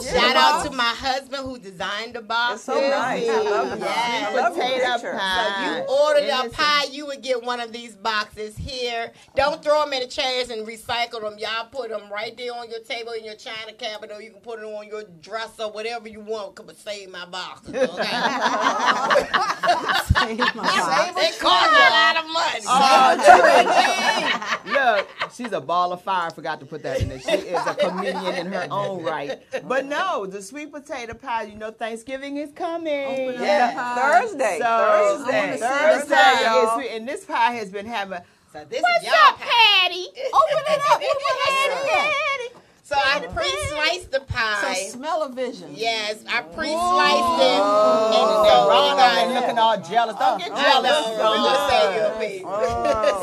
Shout out to my husband who designed the box. It's so nice. I love the box. Yeah. I love the Potato picture. pie. So you ordered a pie, you would get one of these boxes here. Don't throw them in the trash and recycle them. Y'all put them right there on your table in your china cabinet, or you can put it on your dresser, whatever you want. Come and save my boxes, okay? Save my box. It costs a lot of money. Look, she's a ball of fire. I forgot to put that in there. She is a comedian in her own right. But no, the sweet potato pie, Thanksgiving is coming. Thursday. So, Thursday, y'all. and this pie has been having. So this What's is y'all up, Patty? Open it up. Patty. So I pre-sliced the pie. So smell-o-vision. Yes, I pre-sliced it. And so Ron and looking all jealous. Don't get jealous.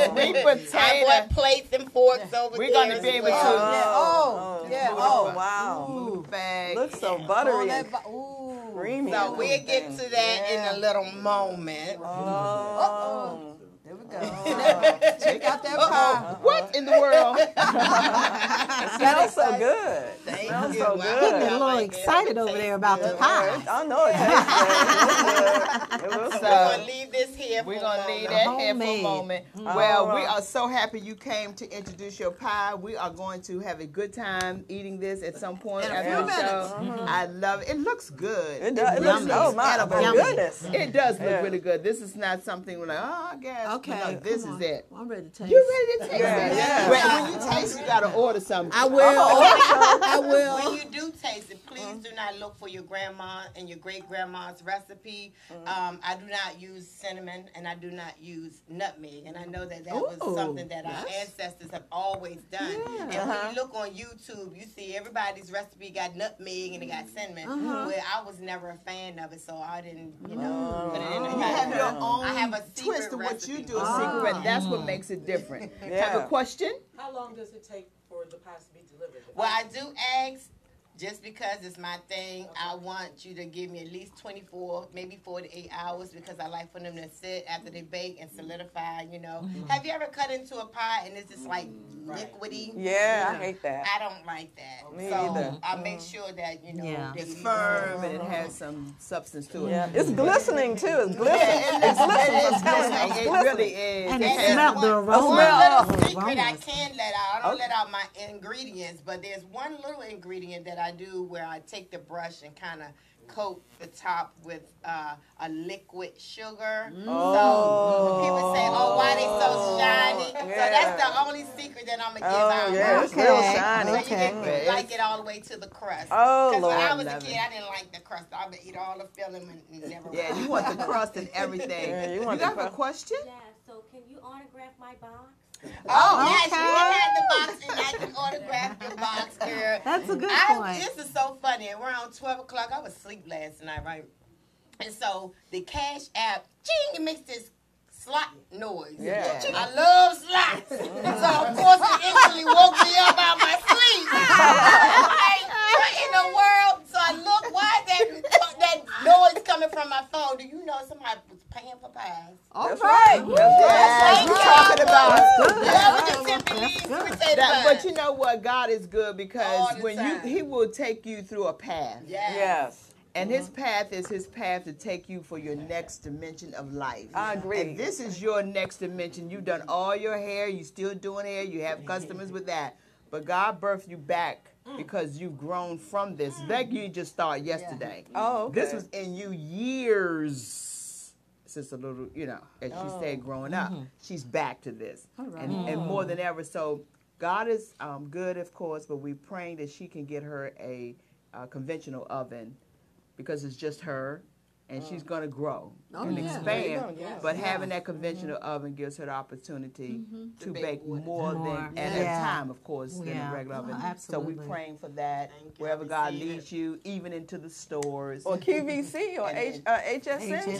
Sweet potato. I bought plates and forks over We're there. going to be able to. Oh, wow. Ooh, bag. Looks so buttery. Creamy. So we'll get to that in a little moment. There we go. Check out that pie. What in the world? It smells so good. Thank Smells you. so Wow. good. Getting a little excited over there about the pie. I know it tastes good. It was We're going to leave this here. We're going to leave that here for a Homemade. moment. Well, we are so happy you came to introduce your pie. We are going to have a good time eating this at some point In a after few the show. I love it. It looks good. It does. It looks, Yummy. oh my goodness. It does look really good. This is not something we're like, I guess. Okay, No, this come is on. it. I'm ready to taste. You ready to taste Yeah, it? yeah. When you taste, you got to order something. I will. I will. When you do taste it, please do not look for your grandma and your great-grandma's recipe. I do not use cinnamon, and I do not use nutmeg. And I know that was something that our ancestors have always done. And when you look on YouTube, you see everybody's recipe got nutmeg and it got cinnamon. Where I was never a fan of it, so I didn't, put it in the You have your own I have a twist to what recipe. you do. A secret. That's what makes it different. Have a question? How long does it take for the pies to be delivered? Well, I do ask, just because it's my thing, I want you to give me at least 24, maybe 48 hours, because I like for them to sit after they bake and solidify, Have you ever cut into a pie and it's just like liquidy? Yeah, I hate that. I don't like that. Me so either. I make sure that, It's firm and it has some substance to it. Yeah, it's glistening too. It's glistening. It's glistening. It really is. And It it has smelled the One aroma. little secret I can let out. I don't let out my ingredients, but there's one little ingredient that I do where I take the brush and kind of coat the top with a liquid sugar. Oh. So people say, "Oh, why they so shiny?" So that's the only secret that I'm gonna give out. Yeah, it's real shiny. So you can like it all the way to the crust. Oh, Because Lord. when I was a kid, I didn't like the crust. I would eat all the filling and never. Yeah, you want the crust and everything. Yeah, you got a question? Yeah, so can you autograph my box? Oh, yes, you can have the box and I can autograph your box, girl. That's a good point. This is so funny. Around 12 o'clock, I was asleep last night, right? And so the Cash App, ching, it makes this slot noise. Yeah. I love slots. So, of course, it instantly woke me up out of my sleep. Like, what in the world? So I look, why is that noise coming from my phone? Do you know somebody was paying for pies? That's right. That's what That's talking about. But you know what? God is good because He will take you through a path. Yes. And His path is His path to take you for your next dimension of life. I agree. And this is your next dimension. You've done all your hair. You still doing hair. You have customers with that. But God birthed you back because you've grown from this. Like you just started yesterday. Oh, okay. This was in you years since a little, as she said, growing up. She's back to this. And more than ever. So God is good, of course, but we're praying that she can get her a conventional oven because it's just her. And she's going to grow and expand. But having that conventional oven gives her the opportunity to bake more than at a time, of course, than a regular oven. Absolutely. So we're praying for that. Wherever God leads you, even into the stores. Or QVC or HSN too.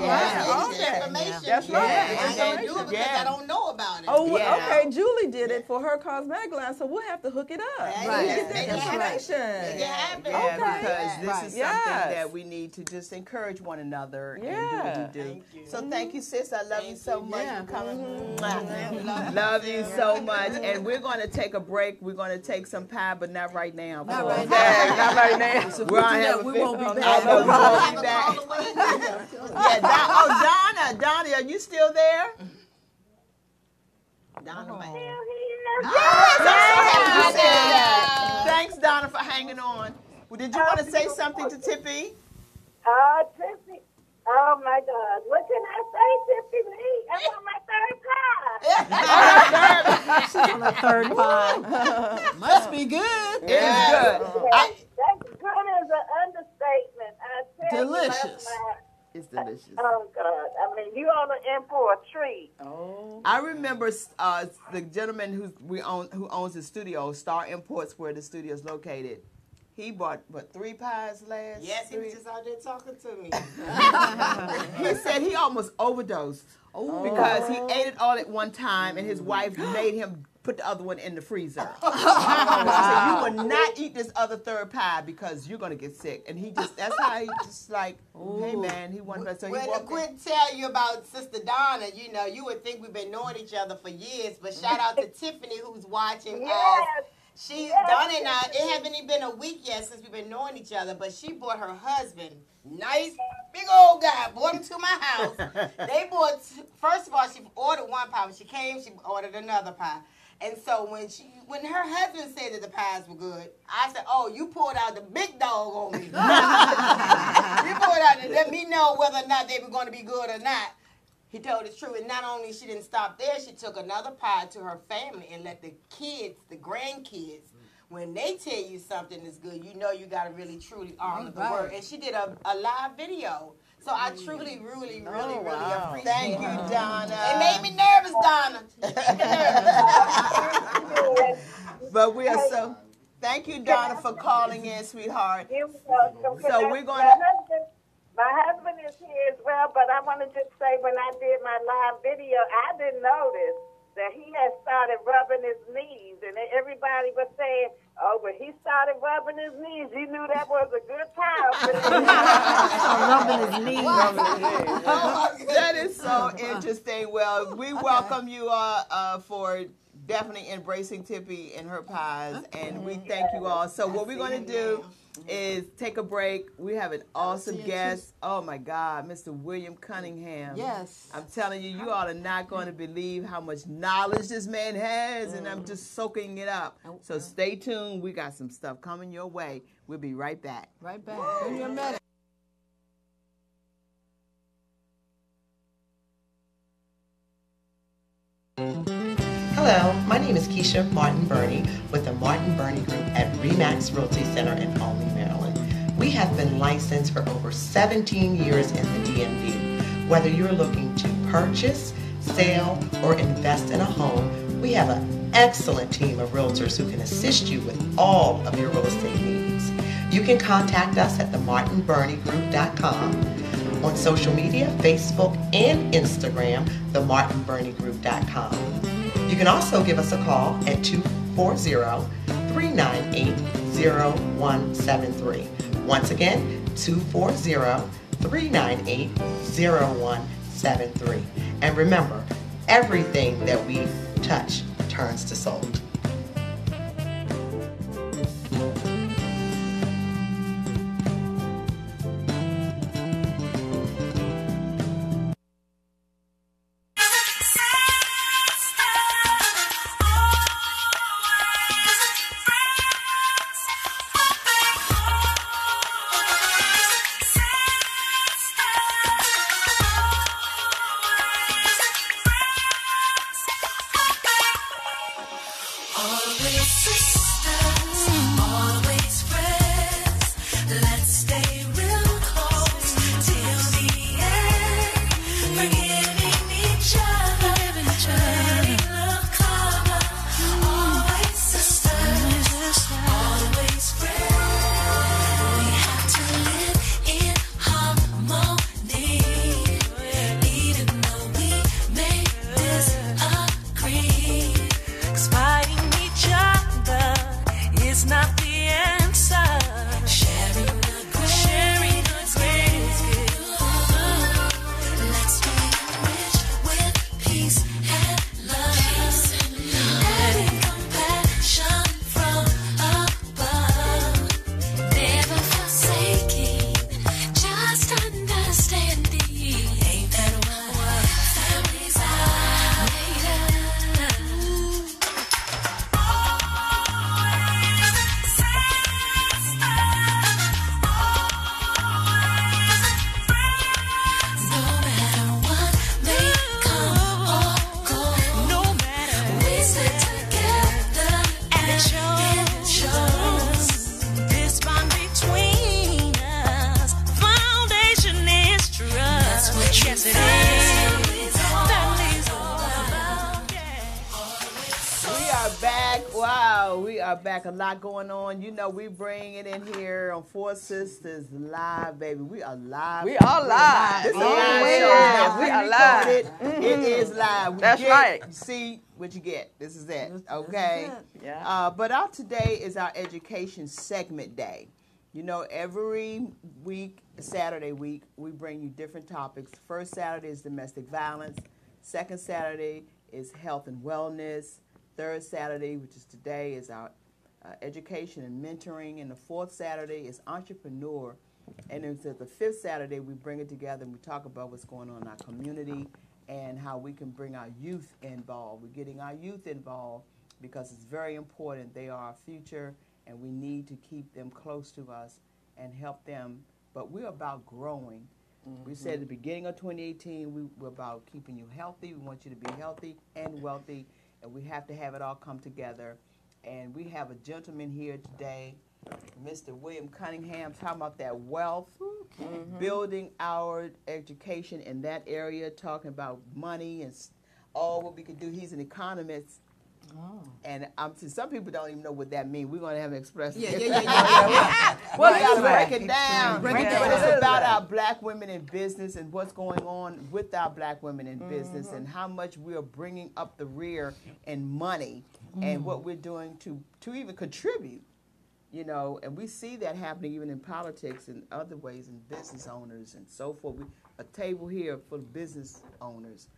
Information. That's right. I can't do it because I don't know about it. Oh, okay. Julie did it for her cosmetic line, so we'll have to hook it up. Right. Get that information. Yeah, because this is something that we need to just encourage one another and do what we do. So thank you, sis. I love you so much for coming. Love you so much. And we're going to take a break. We're going to take some pie, but not right now. Not right now. Not right now. We won't be back. We won't be back. Yeah, Donna, are you still there? Donna, yes. Thanks, Donna, for hanging on. Well, did you want to say something to Tippy? Tiffany. Oh my God. What can I say, Tiffany? I'm on my third pie. She's on her third pie. Must be good. It is good. That's good as an understatement. I tell delicious. It's delicious. Oh God. I mean, you on the in for a treat. Oh. I remember the gentleman who owns the studio, Star Imports, where the studio is located. He bought, 3 pies last? Yes, he was just out there talking to me. He said he almost overdosed because he ate it all at one time, and his wife made him put the other one in the freezer. She said, you will not eat this other third pie because you're going to get sick. And that's how he just like, hey, man, he wanted to. Well, to quit tell you about Sister Donna, you would think we've been knowing each other for years, but shout out to Tiffany who's watching us. Donna and I, it hasn't even been a week yet since we've been knowing each other, but she brought her husband, nice, big old guy, brought him to my house. They bought, first of all, she ordered 1 pie. When she came, she ordered another pie. And so when her husband said that the pies were good, I said, oh, you pulled out the big dog on me. You pulled out to let me know whether or not they were going to be good or not. He told the truth, and not only she didn't stop there, she took another pie to her family and let the kids, the grandkids, when they tell you something is good, you know you got to really, truly honor the word. And she did a live video. So I truly, really appreciate it. Thank you, Donna. It made me nervous, Donna. But we are so, thank you, Donna, for calling in, sweetheart. You're welcome. So we're going to... My husband is here as well, but I want to just say when I did my live video, I didn't notice that he had started rubbing his knees, and everybody was saying, oh, when he started rubbing his knees, you knew that was a good time. Rubbing his knees. That is so interesting. Well, we welcome you all for definitely embracing Tippy and her pies, and we thank you all. So what we're going to do is take a break. We have an awesome guest. Oh my God, Mr. William Cunningham. Yes. I'm telling you, you all are not going to believe how much knowledge this man has, and I'm just soaking it up. So stay tuned. We got some stuff coming your way. We'll be right back. Right back. Give me a minute. Hello, my name is Keisha Martin Burney with the Martin Burney Group at RE/MAX Realty Center in Albany, Maryland. We have been licensed for over 17 years in the DMV. Whether you're looking to purchase, sell, or invest in a home, we have an excellent team of realtors who can assist you with all of your real estate needs. You can contact us at themartinburneygroup.com. On social media, Facebook and Instagram, themartinburneygroup.com. You can also give us a call at 240-398-0173. Once again, 240-398-0173. And remember, everything that we touch turns to sold. Back, a lot going on. You know, we bring it in here on Four Sisters Live, baby. We are live. We are live. This is a live show. We are live. It is live. That's right. You see what you get. This is it. Okay. Yeah. But today is our education segment day. You know, every week, Saturday week, we bring you different topics. First Saturday is domestic violence. Second Saturday is health and wellness. Third Saturday, which is today, is our education and mentoring. And the fourth Saturday is entrepreneur. And then the fifth Saturday, we bring it together and we talk about what's going on in our community and how we can bring our youth involved. We're getting our youth involved because it's very important. They are our future, and we need to keep them close to us and help them. But we're about growing. We said at the beginning of 2018, we're about keeping you healthy. We want you to be healthy and wealthy, and we have to have it all come together. And we have a gentleman here today, Mr. William Cunningham, talking about that wealth, building our education in that area, talking about money and all what we could do. He's an economist. Oh. And some people don't even know what that means. We're going to have an expression. Yeah. Well, we got to break it down. But it's about our black women in business and what's going on with our black women in business and how much we are bringing up the rear in money and what we're doing to even contribute, you know. And we see that happening even in politics and other ways, and business owners and so forth. A table here for business owners.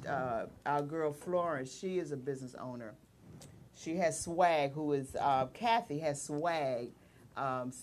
Our girl Florence, she is a business owner. She has swag, who is, Kathy has swag.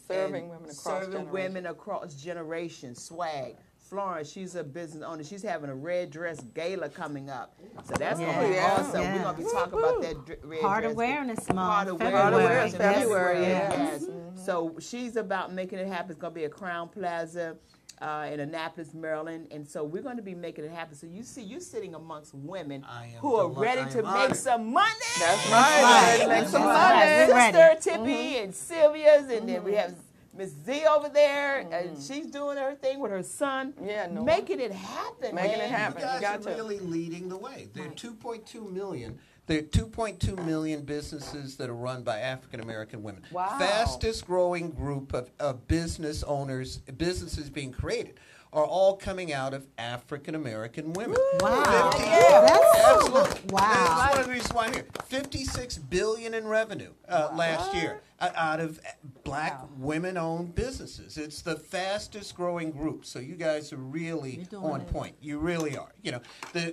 Serving women across serving generations. women across generations. Swag. Florence, she's a business owner. She's having a red dress gala coming up. So that's going to be awesome. Yeah. We're going to be talking about that red Heart dress. Awareness Month. Heart Awareness, Awareness. February, Yes. So she's about making it happen. It's going to be at Crown Plaza in Annapolis, Maryland. And so we're going to be making it happen. So you see, you're sitting amongst women who are ready to make some money. That's right. Ready to make some money. Sister Tippy and Sylvia's, and then we have Miss Z over there, and she's doing her thing with her son. Yeah, no. Making it happen, Making man. it happen. You guys got are to. really leading the way. There are 2.2 million. There are 2.2 million businesses that are run by African American women. Wow. Fastest growing group of business owners, businesses being created, are all coming out of African American women. Wow. Absolutely. Wow. That's one of the reasons why I'm here. $56 billion in revenue last year out of black women-owned businesses. It's the fastest growing group. So you guys are really on point. You really are. You know,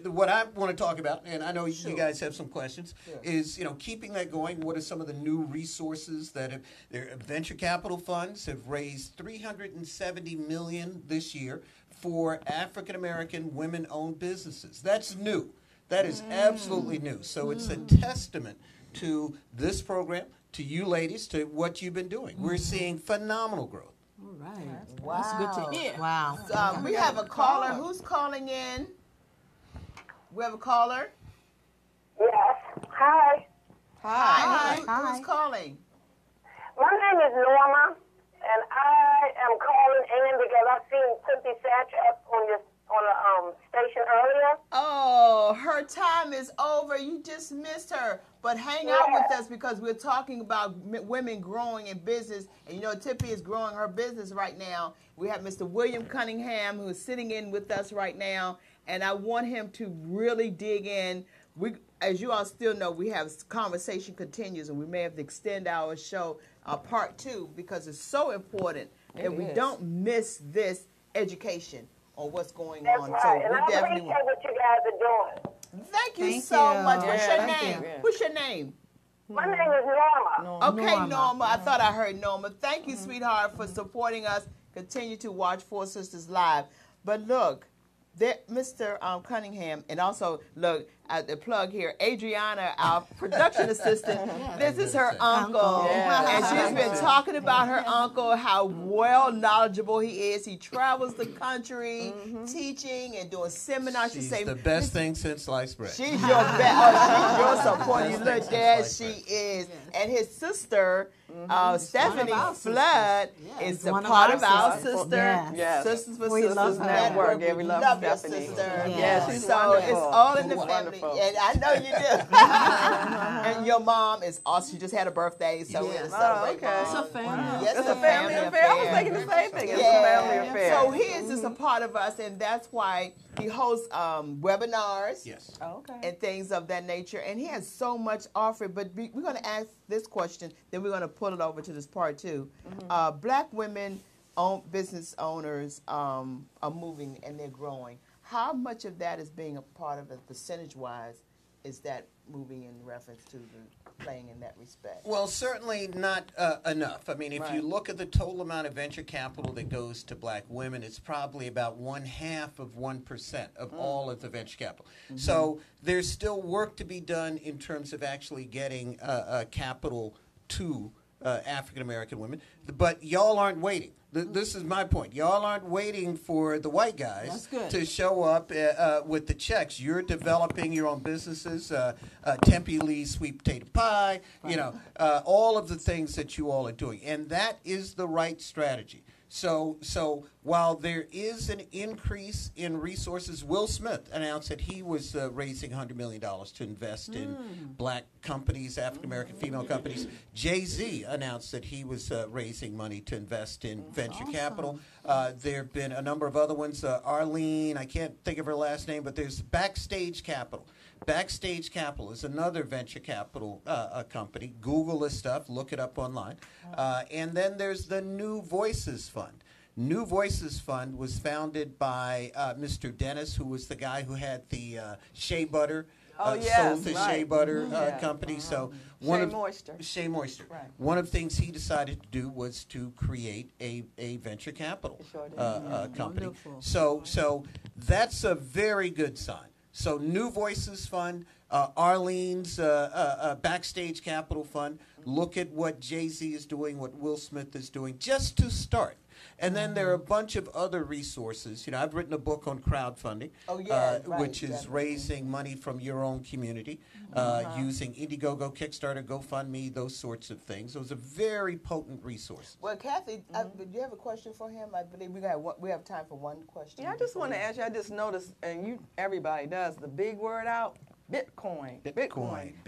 what I want to talk about, and I know you guys have some questions, is keeping that going. What are some of the new resources that have? Their venture capital funds have raised $370 million this year for African American women-owned businesses. That's new. That is absolutely new. So it's a testament to this program, to you ladies, to what you've been doing. We're seeing phenomenal growth. All right. Wow. That's good to hear. Wow. We have a caller. Who's calling in? We have a caller. Yes. Hi. Hi. Who's calling? My name is Norma, and I am calling in because I seen Tippy Satch up on the station earlier. Oh, her time is over. You just missed her. But hang out with us because we're talking about women growing in business. And Tippy is growing her business right now. We have Mr. William Cunningham who is sitting in with us right now. And I want him to really dig in. As you all still know, we have conversation continues, and we may have to extend our show part 2 because it's so important that we don't miss this education on what's going on. Right. So and I appreciate what you guys are doing. Thank you so much. What's your name? What's your name? My name is Norma. Okay, Norma. I thought I heard Norma. Thank you, sweetheart, for supporting us. Continue to watch Four Sisters Live. But look, Mr. Cunningham, and also, look, the plug here, Adriana, our production assistant, this is her uncle. And she's been talking about her uncle, how well knowledgeable he is. He travels the country teaching and doing seminars. She's the best thing since sliced bread. She's your best. She's your support. You look, Dad, she is. And his sister, Stephanie Flood, is a part of our sister. Sisters for Sisters Network. Yeah, we love your Stephanie. sister. Yeah, she's so wonderful. it's all in the family. And I know you do. And your mom is awesome. She just had a birthday, so we're celebrating. It's a family. Yes, it's a family affair. I was thinking the same thing. It's a family affair. So he is just a part of us, and that's why he hosts webinars and things of that nature. And he has so much offer. But we're going to ask this question, then we're going to pull it over to this part 2. Black women business owners are moving and they're growing. How much of that is being a part of it, percentage-wise, is that moving in reference to the playing in that respect? Well, certainly not enough. I mean, if you look at the total amount of venture capital that goes to black women, it's probably about 0.5% of all of the venture capital. So there's still work to be done in terms of actually getting capital to African American women. But y'all aren't waiting. This is my point. Y'all aren't waiting for the white guys to show up with the checks. You're developing your own businesses, Tempe Lee's Sweet Potato Pie, all of the things that you all are doing. And that is the right strategy. So while there is an increase in resources, Will Smith announced that he was raising $100 million to invest in black companies, African-American female companies. Jay-Z announced that he was raising money to invest in venture capital. There have been a number of other ones. Arlene, I can't think of her last name, but there's Backstage Capital. Backstage Capital is another venture capital company. Google this stuff. Look it up online. And then there's the New Voices Fund. New Voices Fund was founded by Mr. Dennis, who was the guy who had the shea butter sold the shea butter company. So Shea Moisture. Right. One of the things he decided to do was to create a venture capital company. Wonderful. So that's a very good sign. So New Voices Fund, Arlene's Backstage Capital Fund. Look at what Jay-Z is doing, what Will Smith is doing, just to start. And then there are a bunch of other resources. You know, I've written a book on crowdfunding, which is raising money from your own community, using Indiegogo, Kickstarter, GoFundMe, those sorts of things. Those are very potent resources. Well, Kathy, do you have a question for him? I believe we have time for one question. Yeah, I just want to ask you. I just noticed, and everybody does, the big word out. Bitcoin.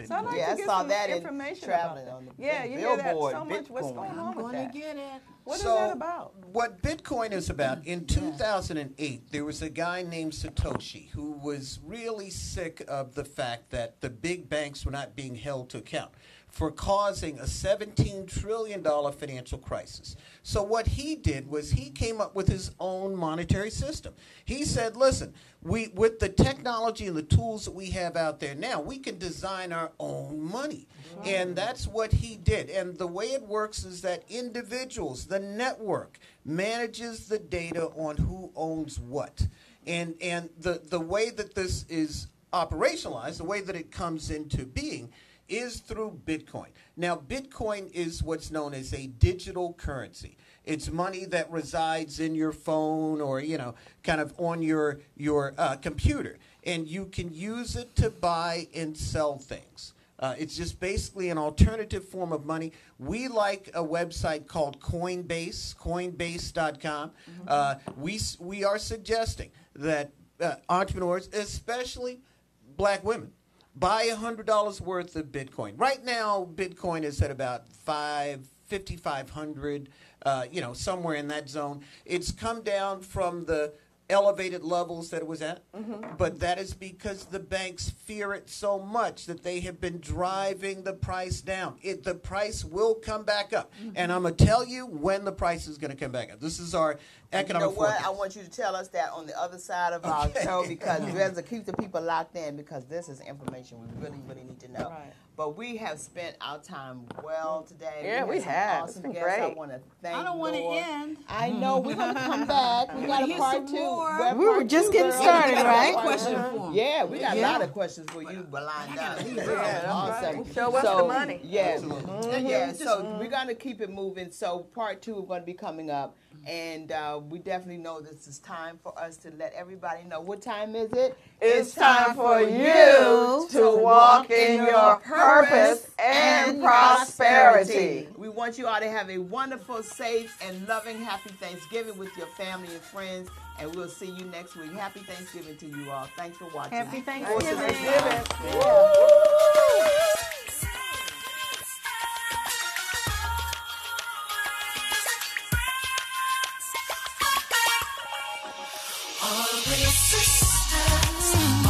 So I'd like to get some information about that. Yeah, you hear that so much. What's going on with that? Get it. What is that about? What Bitcoin is about, in 2008, there was a guy named Satoshi who was really sick of the fact that the big banks were not being held to account for causing a $17 trillion financial crisis. So what he did was he came up with his own monetary system. He said, listen, with the technology and the tools that we have out there now, we can design our own money. And that's what he did. And the way it works is that individuals, the network, manages the data on who owns what. And the way that this is operationalized, the way that it comes into being, is through Bitcoin. Now, Bitcoin is what's known as a digital currency. It's money that resides in your phone or, kind of on your computer. And you can use it to buy and sell things. It's just basically an alternative form of money. We like a website called Coinbase, coinbase.com. We are suggesting that entrepreneurs, especially black women, buy $100 worth of Bitcoin. Right now, Bitcoin is at about $5,500, somewhere in that zone. It's come down from the elevated levels that it was at, but that is because the banks fear it so much that they have been driving the price down. The price will come back up, and I'm going to tell you when the price is going to come back up. This is our economic forecast. I want you to tell us that on the other side of our show, because we have to keep the people locked in, because this is information we really, really need to know. Right. But we have spent our time well today. Yeah, we have. Awesome it's been guests. great. I want to thank I don't want to end. I know. We're going to come back. We got a part two. We were just getting started, right? Question for him. Yeah, we got a lot of questions for you, lined up. Awesome. Right. Show us the money. Yeah. Yeah, so we're going to keep it moving. So part two is going to be coming up. And we definitely know this is time for us to let everybody know. What time is it? It's time for you to walk in your purpose and prosperity. We want you all to have a wonderful, safe, and loving, happy Thanksgiving with your family and friends. And we'll see you next week. Happy Thanksgiving to you all. Thanks for watching. Happy Thanksgiving. Always sisters.